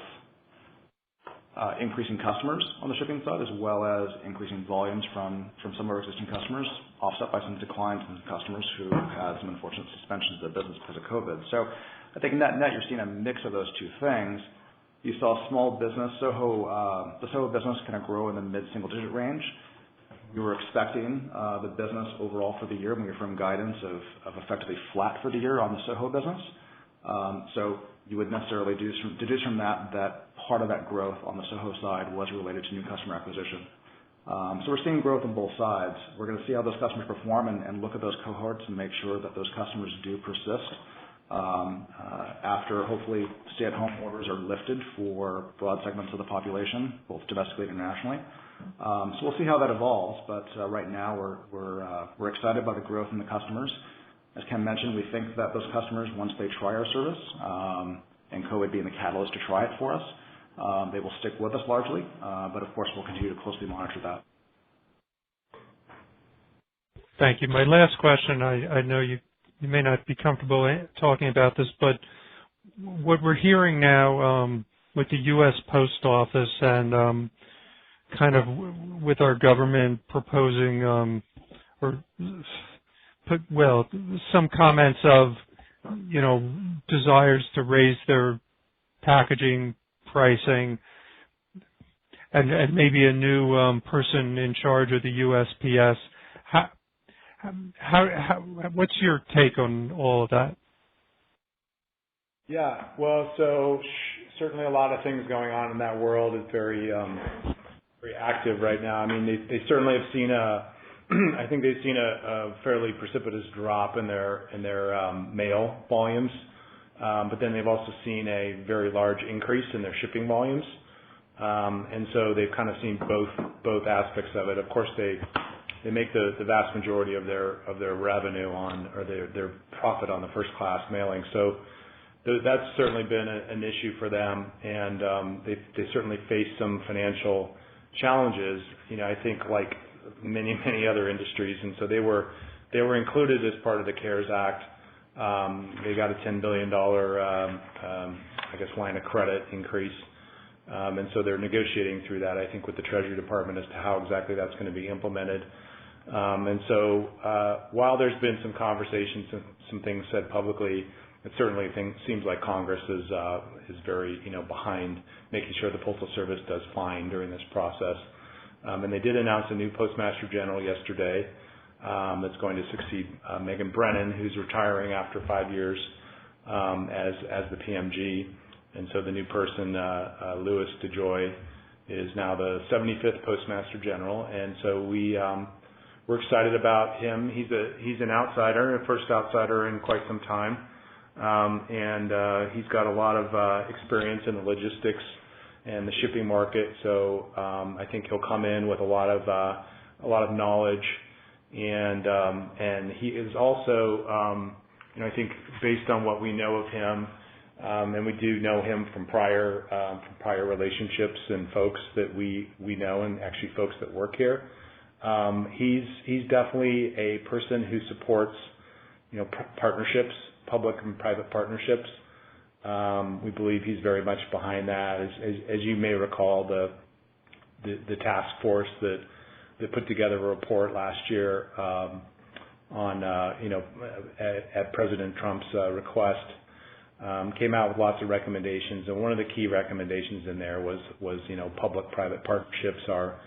S4: increasing customers on the shipping side as well as increasing volumes from some of our existing customers, offset by some declines in customers who had some unfortunate suspensions of their business because of COVID. So I think net you're seeing a mix of those two things. You saw small business, the SOHO business kind of grow in the mid-single digit range. We were expecting the business overall for the year when we were from guidance of effectively flat for the year on the SOHO business. So you would necessarily deduce from that part of that growth on the SOHO side was related to new customer acquisition. So we're seeing growth on both sides. We're going to see how those customers perform and look at those cohorts and make sure that those customers do persist after hopefully stay-at-home orders are lifted for broad segments of the population, both domestically and internationally. So we'll see how that evolves, but right now we're excited by the growth in the customers. As Ken mentioned, we think that those customers, once they try our service, and COVID being the catalyst to try it for us, they will stick with us largely, but of course we'll continue to closely monitor that.
S7: Thank you. My last question, I know you may not be comfortable talking about this, but what we're hearing now with the U.S. Post Office and kind of with our government proposing some comments of, desires to raise their packaging pricing and maybe a new person in charge of the USPS. What's your take on all of that?
S3: Yeah, well, so certainly a lot of things going on in that world. Is very active right now. I mean, they certainly have seen I think they've seen a fairly precipitous drop in their mail volumes, but then they've also seen a very large increase in their shipping volumes, and so they've kind of seen both aspects of it. Of course, they make the vast majority of their revenue or their profit on the first class mailing. So that's certainly been an issue for them, and they certainly face some financial challenges. I think like many other industries, and so they were included as part of the CARES Act. They got a $10 billion line of credit increase, and so they're negotiating through that, I think, with the Treasury Department as to how exactly that's going to be implemented. And so while there's been some conversations and some things said publicly, it certainly seems like Congress is very behind making sure the Postal Service does fine during this process. And they did announce a new Postmaster General yesterday that's going to succeed Megan Brennan, who's retiring after 5 years as the PMG. And so the new person, Louis DeJoy, is now the 75th Postmaster General. And so we're excited about him. He's an outsider, a first outsider in quite some time. And he's got a lot of experience in the logistics and the shipping market. So I think he'll come in with a lot of knowledge. And he is also, I think, based on what we know of him, and we do know him from prior relationships and folks that we know, and actually folks that work here. He's definitely a person who supports, partnerships, public and private partnerships. We believe he's very much behind that. As you may recall, the task force that put together a report last year on at President Trump's request came out with lots of recommendations, and one of the key recommendations in there was public-private partnerships are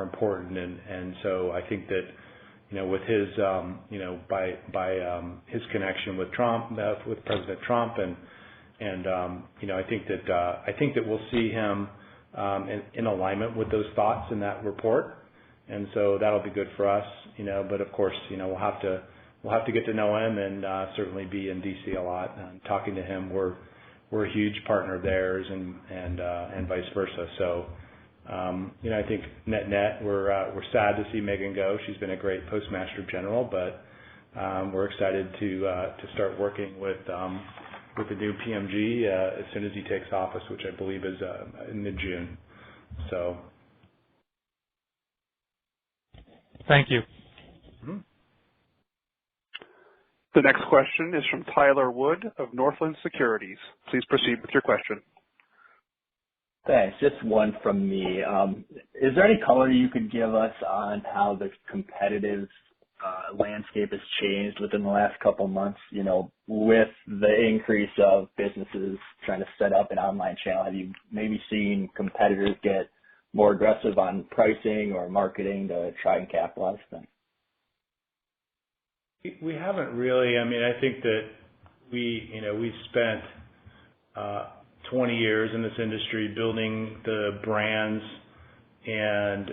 S3: important, and so I think that with his by his connection with Trump, with President Trump, and I think that we'll see him in alignment with those thoughts in that report, and so that'll be good for us, but of course, we'll have to get to know him and certainly be in DC a lot and talking to him. We're a huge partner of theirs and vice versa. So I think net we're sad to see Megan go. She's been a great Postmaster General, but we're excited to start working with the new PMG as soon as he takes office, which I believe is in mid-June. So.
S7: Thank you.
S3: Mm-hmm.
S1: The next question is from Tyler Wood of Northland Securities. Please proceed with your question.
S8: Thanks. Just one from me. Is there any color you could give us on how the competitive landscape has changed within the last couple of months? With the increase of businesses trying to set up an online channel, have you maybe seen competitors get more aggressive on pricing or marketing to try and capitalize them?
S3: We haven't really. I mean, I think that we've spent 20 years in this industry building the brands and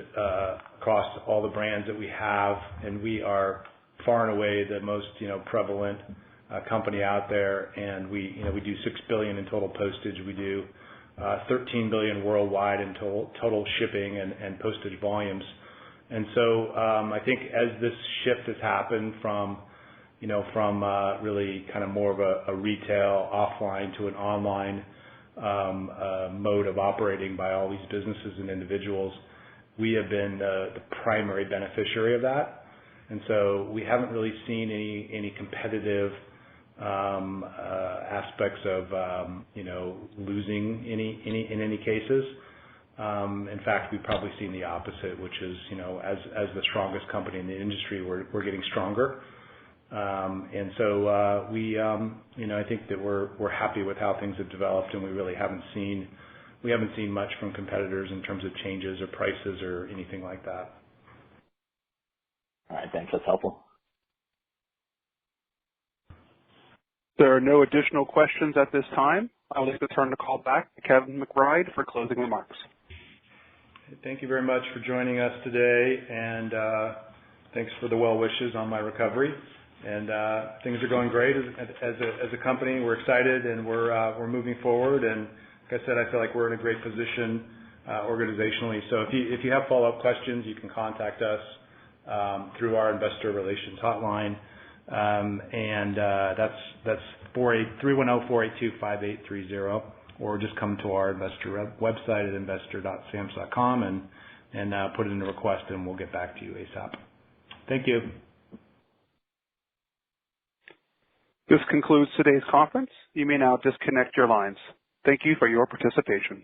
S3: across all the brands that we have, and we are far and away the most prevalent company out there. And we do $6 billion in total postage. We do $13 billion worldwide in total shipping and postage volumes. And so I think as this shift has happened from really kind of more of a retail offline to an online mode of operating by all these businesses and individuals, we have been the primary beneficiary of that. And so we haven't really seen any competitive aspects of losing in any cases. In fact, we've probably seen the opposite, which is as the strongest company in the industry, we're getting stronger. And so I think that we're happy with how things have developed, and we really haven't seen much from competitors in terms of changes or prices or anything like that.
S8: All right, thanks. That's helpful.
S1: There are no additional questions at this time. I would like to turn the call back to Kevin McBride for closing remarks.
S3: Thank you very much for joining us today, and thanks for the well wishes on my recovery. And things are going great as a company. We're excited, and we're moving forward. And like I said, I feel like we're in a great position organizationally. So if you have follow-up questions, you can contact us through our investor relations hotline, and that's 310-482-5830, or just come to our investor website at investor.stamps.com and put in a request, and we'll get back to you ASAP. Thank you.
S1: This concludes today's conference. You may now disconnect your lines. Thank you for your participation.